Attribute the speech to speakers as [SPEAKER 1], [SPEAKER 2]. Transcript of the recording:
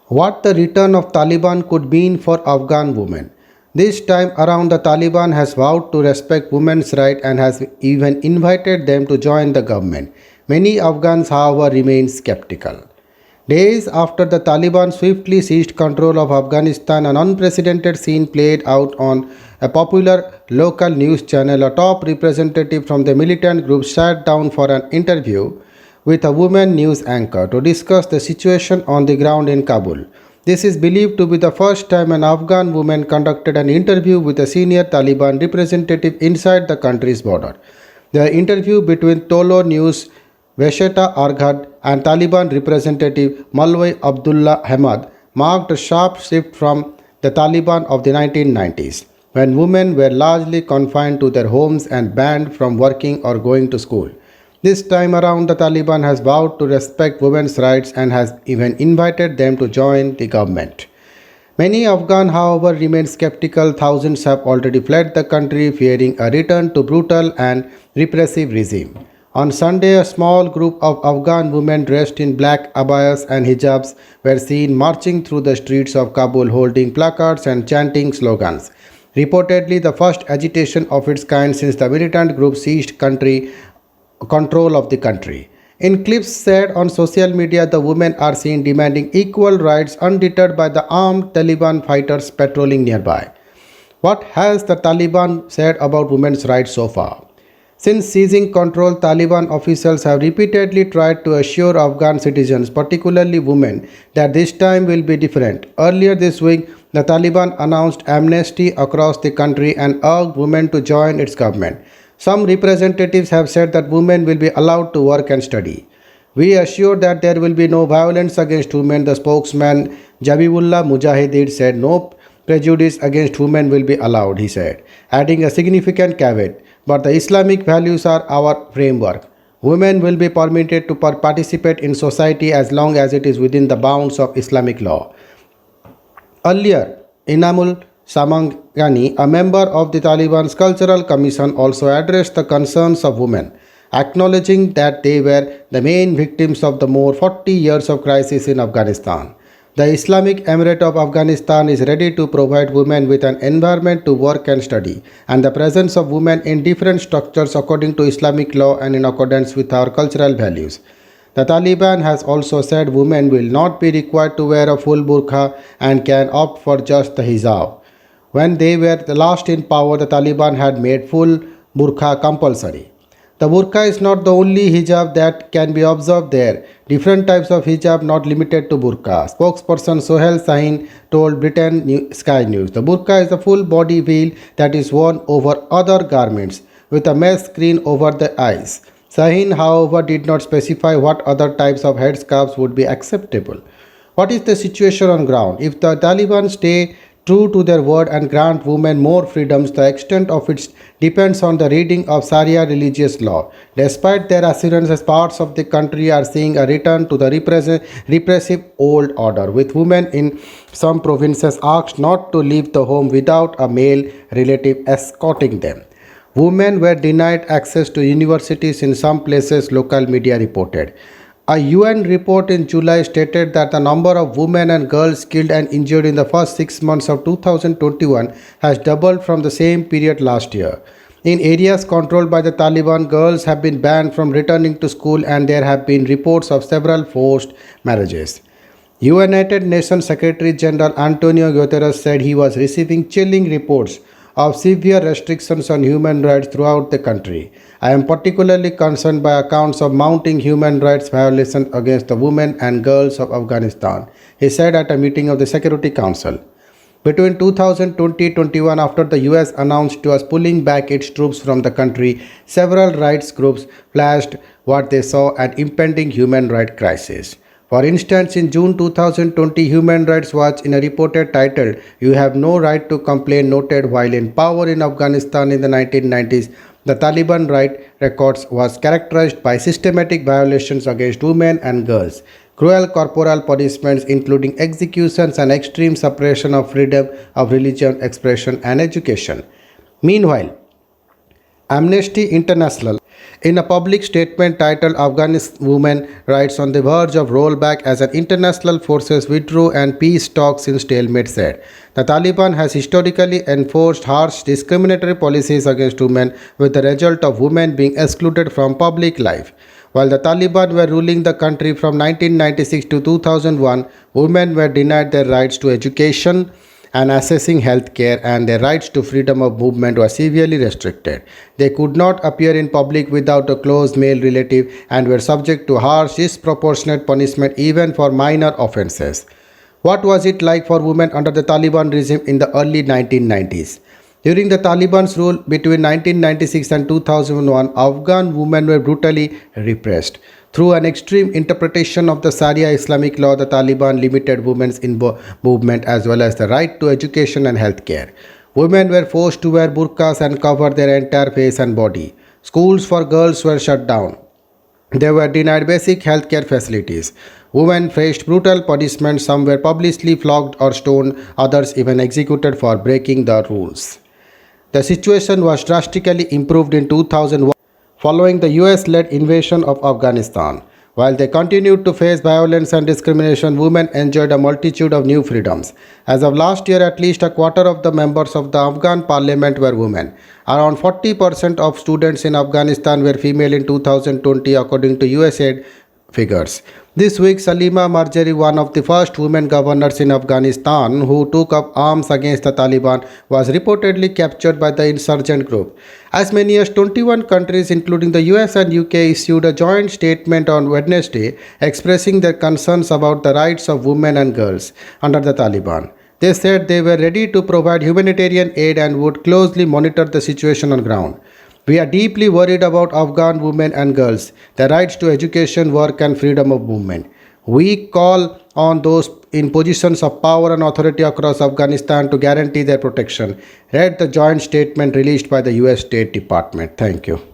[SPEAKER 1] What the return of Taliban could mean for Afghan women. This time around, the Taliban has vowed to respect women's rights and has even invited them to join the government. Many Afghans, however, remain skeptical. Days after the Taliban swiftly seized control of Afghanistan, an unprecedented scene played out on a popular local news channel. A top representative from the militant group sat down for an interview with a woman news anchor to discuss the situation on the ground in Kabul. This is believed to be the first time an Afghan woman conducted an interview with a senior Taliban representative inside the country's border. The interview between Tolo News Vesheta Arghad and Taliban representative Malwai Abdullah Ahmad marked a sharp shift from the Taliban of the 1990s, when women were largely confined to their homes and banned from working or going to school. This time around, the Taliban has vowed to respect women's rights and has even invited them to join the government. Many Afghans, however, remain skeptical. Thousands have already fled the country, fearing a return to brutal and repressive regime. On Sunday, a small group of Afghan women dressed in black abayas and hijabs were seen marching through the streets of Kabul holding placards and chanting slogans. Reportedly, the first agitation of its kind since the militant group seized control of the country. In clips shared on social media, the women are seen demanding equal rights undeterred by the armed Taliban fighters patrolling nearby. What has the Taliban said about women's rights so far? Since seizing control, Taliban officials have repeatedly tried to assure Afghan citizens, particularly women, that this time will be different. Earlier this week, the Taliban announced amnesty across the country and urged women to join its government. Some representatives have said that women will be allowed to work and study. We assure that there will be no violence against women, the spokesman Jabibullah Mujahideen said. No prejudice against women will be allowed, he said, adding a significant caveat. But the Islamic values are our framework. Women will be permitted to participate in society as long as it is within the bounds of Islamic law. Earlier, Inamul Samangani, a member of the Taliban's Cultural Commission, also addressed the concerns of women, acknowledging that they were the main victims of the more 40 years of crisis in Afghanistan. The Islamic Emirate of Afghanistan is ready to provide women with an environment to work and study, and the presence of women in different structures according to Islamic law and in accordance with our cultural values. The Taliban has also said women will not be required to wear a full burqa and can opt for just the hijab. When they were the last in power, the Taliban had made full burqa compulsory. The burqa is not the only hijab that can be observed there. Different types of hijab not limited to burqa. Spokesperson Sohail Sahin told Sky News. The burqa is a full body veil that is worn over other garments with a mesh screen over the eyes. Sahin, however, did not specify what other types of headscarves would be acceptable. What is the situation on ground? If the Taliban stay true to their word and grant women more freedoms, the extent of it depends on the reading of Sharia religious law. Despite their assurances, parts of the country are seeing a return to the repressive old order, with women in some provinces asked not to leave the home without a male relative escorting them. Women were denied access to universities in some places, local media reported. A UN report in July stated that the number of women and girls killed and injured in the first 6 months of 2021 has doubled from the same period last year. In areas controlled by the Taliban, girls have been banned from returning to school and there have been reports of several forced marriages. United Nations Secretary General Antonio Guterres said he was receiving chilling reports of severe restrictions on human rights throughout the country. I am particularly concerned by accounts of mounting human rights violations against the women and girls of Afghanistan, he said at a meeting of the Security Council. Between 2020-21, after the US announced it was pulling back its troops from the country, several rights groups flashed what they saw an impending human rights crisis. For instance, in June 2020, Human Rights Watch, in a report titled "You Have No Right to Complain," noted while in power in Afghanistan in the 1990s, the Taliban right records was characterized by systematic violations against women and girls, cruel corporal punishments including executions and extreme suppression of freedom of religion, expression and education. Meanwhile, Amnesty International, In a public statement titled Afghanistan Women Rights on the Verge of Rollback as an international forces withdrew and peace talks in stalemate said, the Taliban has historically enforced harsh discriminatory policies against women with the result of women being excluded from public life. While the Taliban were ruling the country from 1996 to 2001, women were denied their rights to education, and accessing health care, and their rights to freedom of movement were severely restricted. They could not appear in public without a close male relative and were subject to harsh, disproportionate punishment even for minor offenses. What was it like for women under the Taliban regime in the early 1990s? During the Taliban's rule between 1996 and 2001, Afghan women were brutally repressed. Through an extreme interpretation of the Sharia Islamic law, the Taliban limited women's movement as well as the right to education and health care. Women were forced to wear burqas and cover their entire face and body. Schools for girls were shut down. They were denied basic health care facilities. Women faced brutal punishment. Some were publicly flogged or stoned, others even executed for breaking the rules. The situation was drastically improved in 2001 following the US-led invasion of Afghanistan. While they continued to face violence and discrimination, women enjoyed a multitude of new freedoms. As of last year, at least a quarter of the members of the Afghan parliament were women. Around 40% of students in Afghanistan were female in 2020, according to USAID figures. This week, Salima Marjari, one of the first women governors in Afghanistan who took up arms against the Taliban, was reportedly captured by the insurgent group. As many as 21 countries, including the US and UK, issued a joint statement on Wednesday expressing their concerns about the rights of women and girls under the Taliban. They said they were ready to provide humanitarian aid and would closely monitor the situation on ground. We are deeply worried about Afghan women and girls, their rights to education, work, and freedom of movement. We call on those in positions of power and authority across Afghanistan to guarantee their protection, read the joint statement released by the US State Department. Thank you.